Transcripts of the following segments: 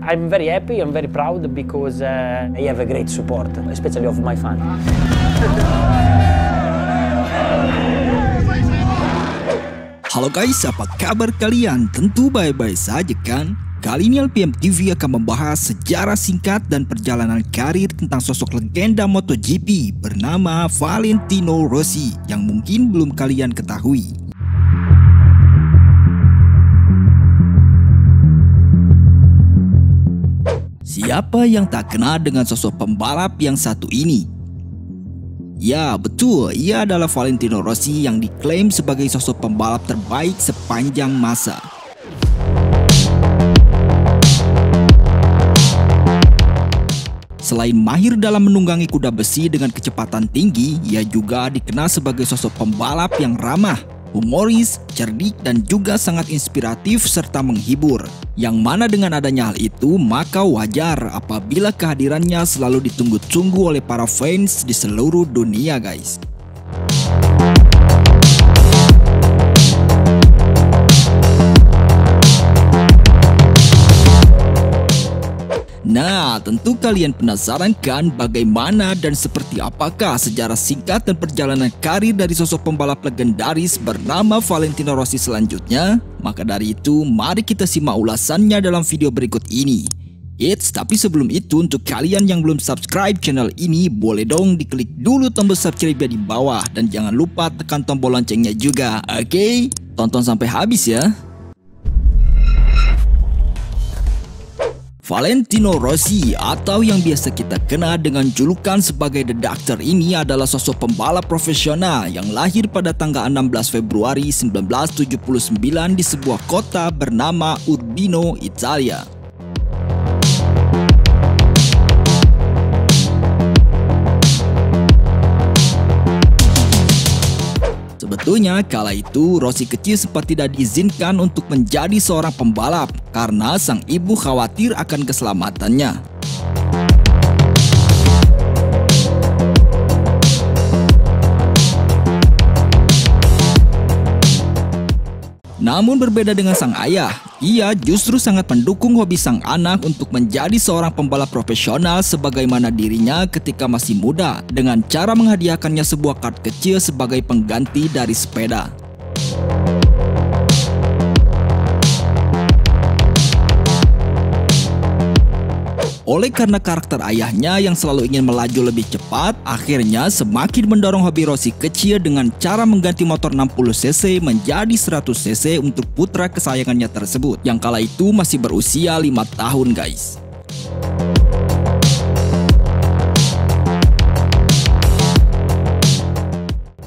I'm very happy, I'm very proud because I have a great support, especially of my fans. Halo guys, apa kabar kalian? Tentu baik-baik saja kan? Kali ini LPM TV akan membahas sejarah singkat dan perjalanan karir tentang sosok legenda MotoGP bernama Valentino Rossi yang mungkin belum kalian ketahui. Siapa yang tak kenal dengan sosok pembalap yang satu ini? Ya betul, ia adalah Valentino Rossi yang diklaim sebagai sosok pembalap terbaik sepanjang masa. Selain mahir dalam menunggangi kuda besi dengan kecepatan tinggi, ia juga dikenal sebagai sosok pembalap yang ramah, humoris, cerdik, dan juga sangat inspiratif serta menghibur. Yang mana dengan adanya hal itu, maka wajar apabila kehadirannya selalu ditunggu-tunggu oleh para fans di seluruh dunia guys. Nah, tentu kalian penasaran kan bagaimana dan seperti apakah sejarah singkat dan perjalanan karir dari sosok pembalap legendaris bernama Valentino Rossi selanjutnya? Maka dari itu, mari kita simak ulasannya dalam video berikut ini. Tapi sebelum itu, untuk kalian yang belum subscribe channel ini, boleh dong diklik dulu tombol subscribe di bawah dan jangan lupa tekan tombol loncengnya juga, oke? Tonton sampai habis ya. Valentino Rossi atau yang biasa kita kenal dengan julukan sebagai The Doctor ini adalah sosok pembalap profesional yang lahir pada tanggal 16 Februari 1979 di sebuah kota bernama Urbino, Italia. Sebetulnya kala itu Rossi kecil sempat tidak diizinkan untuk menjadi seorang pembalap karena sang ibu khawatir akan keselamatannya. Namun berbeda dengan sang ayah, ia justru sangat mendukung hobi sang anak untuk menjadi seorang pembalap profesional sebagaimana dirinya ketika masih muda dengan cara menghadiahkannya sebuah kart kecil sebagai pengganti dari sepeda. Oleh karena karakter ayahnya yang selalu ingin melaju lebih cepat, akhirnya semakin mendorong hobi Rossi kecil dengan cara mengganti motor 60cc menjadi 100cc untuk putra kesayangannya tersebut, yang kala itu masih berusia 5 tahun guys.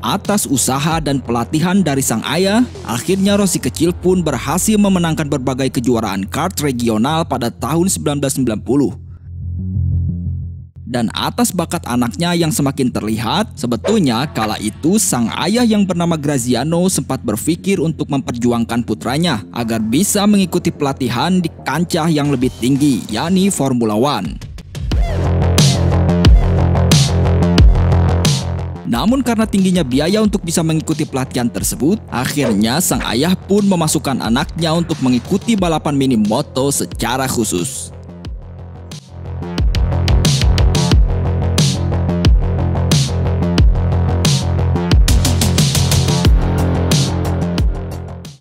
Atas usaha dan pelatihan dari sang ayah, akhirnya Rossi kecil pun berhasil memenangkan berbagai kejuaraan kart regional pada tahun 1990. Dan atas bakat anaknya yang semakin terlihat, sebetulnya kala itu sang ayah yang bernama Graziano sempat berpikir untuk memperjuangkan putranya agar bisa mengikuti pelatihan di kancah yang lebih tinggi, yakni Formula One. Namun karena tingginya biaya untuk bisa mengikuti pelatihan tersebut, akhirnya sang ayah pun memasukkan anaknya untuk mengikuti balapan mini moto secara khusus.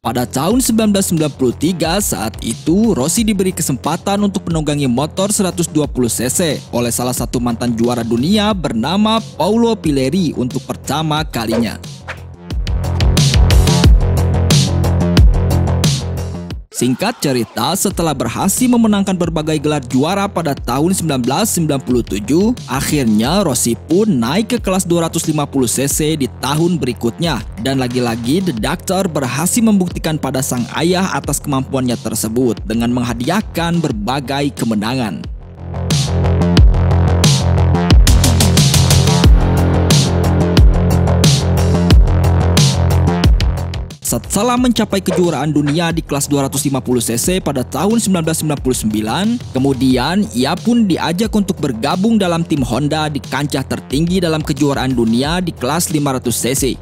Pada tahun 1993 saat itu Rossi diberi kesempatan untuk menunggangi motor 120cc oleh salah satu mantan juara dunia bernama Paolo Pilleri untuk pertama kalinya. Singkat cerita, setelah berhasil memenangkan berbagai gelar juara pada tahun 1997, akhirnya Rossi pun naik ke kelas 250cc di tahun berikutnya. Dan lagi-lagi The Doctor berhasil membuktikan pada sang ayah atas kemampuannya tersebut dengan menghadiahkan berbagai kemenangan. Setelah mencapai kejuaraan dunia di kelas 250cc pada tahun 1999, kemudian ia pun diajak untuk bergabung dalam tim Honda di kancah tertinggi dalam kejuaraan dunia di kelas 500cc.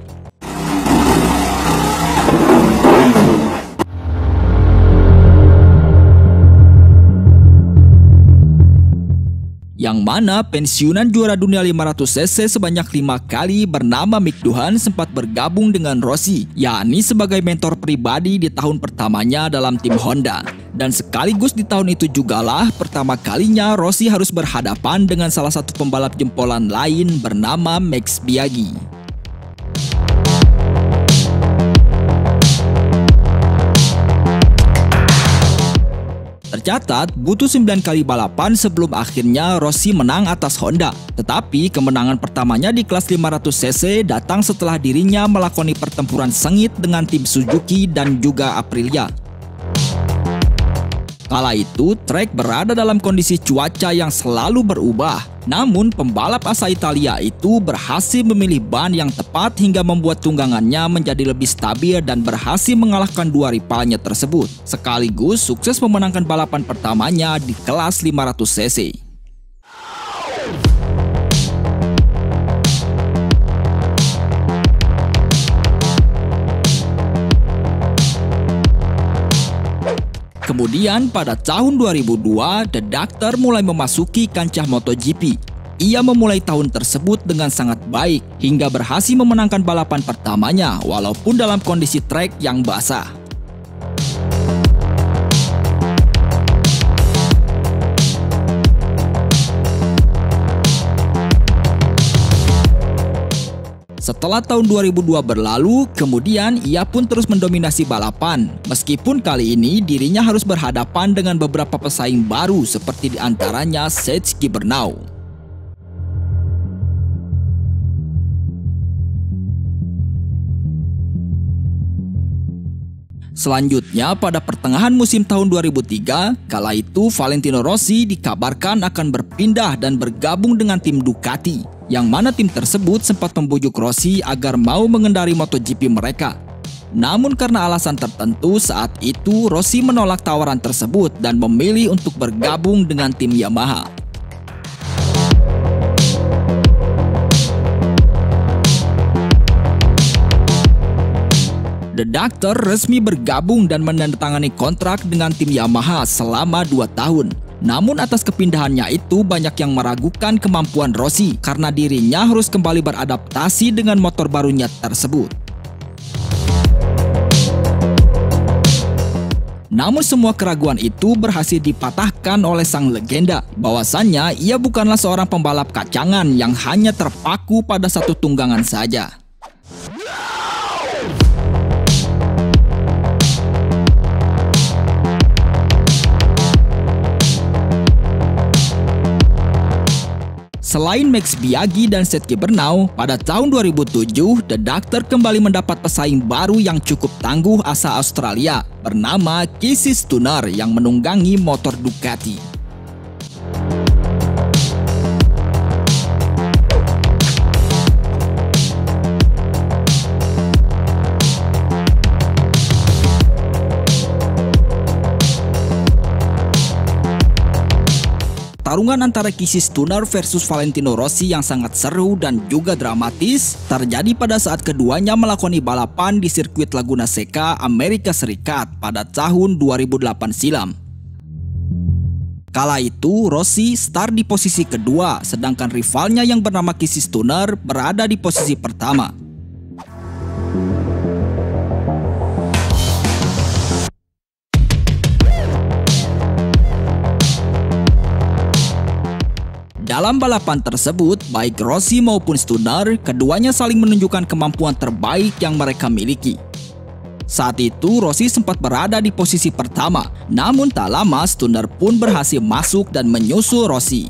yang mana pensiunan juara dunia 500cc sebanyak 5 kali bernama Mick Doohan sempat bergabung dengan Rossi, yakni sebagai mentor pribadi di tahun pertamanya dalam tim Honda. Dan sekaligus di tahun itu jugalah pertama kalinya Rossi harus berhadapan dengan salah satu pembalap jempolan lain bernama Max Biaggi. Tercatat, butuh 9 kali balapan sebelum akhirnya Rossi menang atas Honda. Tetapi kemenangan pertamanya di kelas 500cc datang setelah dirinya melakoni pertempuran sengit dengan tim Suzuki dan juga Aprilia. Kala itu, trek berada dalam kondisi cuaca yang selalu berubah. Namun, pembalap asal Italia itu berhasil memilih ban yang tepat hingga membuat tunggangannya menjadi lebih stabil dan berhasil mengalahkan dua rivalnya tersebut. Sekaligus sukses memenangkan balapan pertamanya di kelas 500cc. Kemudian pada tahun 2002, The Doctor mulai memasuki kancah MotoGP. Ia memulai tahun tersebut dengan sangat baik hingga berhasil memenangkan balapan pertamanya walaupun dalam kondisi trek yang basah. Setelah tahun 2002 berlalu, kemudian ia pun terus mendominasi balapan. Meskipun kali ini dirinya harus berhadapan dengan beberapa pesaing baru seperti diantaranya Serge Gibernau. Selanjutnya, pada pertengahan musim tahun 2003, kala itu Valentino Rossi dikabarkan akan berpindah dan bergabung dengan tim Ducati, yang mana tim tersebut sempat membujuk Rossi agar mau mengendari MotoGP mereka. Namun karena alasan tertentu saat itu Rossi menolak tawaran tersebut dan memilih untuk bergabung dengan tim Yamaha. The Doctor resmi bergabung dan menandatangani kontrak dengan tim Yamaha selama 2 tahun. Namun atas kepindahannya itu banyak yang meragukan kemampuan Rossi karena dirinya harus kembali beradaptasi dengan motor barunya tersebut. Namun semua keraguan itu berhasil dipatahkan oleh sang legenda, bahwasannya ia bukanlah seorang pembalap kacangan yang hanya terpaku pada satu tunggangan saja. Selain Max Biaggi dan Serge Gibernau, pada tahun 2007, The Doctor kembali mendapat pesaing baru yang cukup tangguh asal Australia, bernama Casey Stoner yang menunggangi motor Ducati. Pertarungan antara Casey Stoner versus Valentino Rossi yang sangat seru dan juga dramatis terjadi pada saat keduanya melakoni balapan di sirkuit Laguna Seca, Amerika Serikat pada tahun 2008 silam. Kala itu Rossi start di posisi kedua, sedangkan rivalnya yang bernama Casey Stoner berada di posisi pertama. Dalam balapan tersebut, baik Rossi maupun Stoner, keduanya saling menunjukkan kemampuan terbaik yang mereka miliki. Saat itu, Rossi sempat berada di posisi pertama, namun tak lama Stoner pun berhasil masuk dan menyusul Rossi.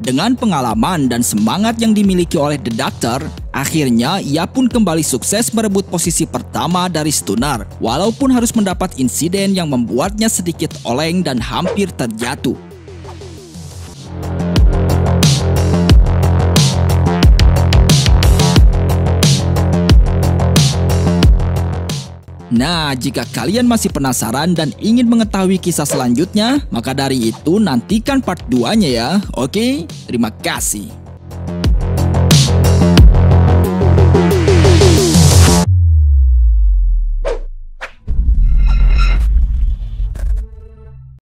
Dengan pengalaman dan semangat yang dimiliki oleh The Doctor, akhirnya ia pun kembali sukses merebut posisi pertama dari Stoner, walaupun harus mendapat insiden yang membuatnya sedikit oleng dan hampir terjatuh. Nah, jika kalian masih penasaran dan ingin mengetahui kisah selanjutnya, maka dari itu nantikan part 2-nya ya. Oke, terima kasih.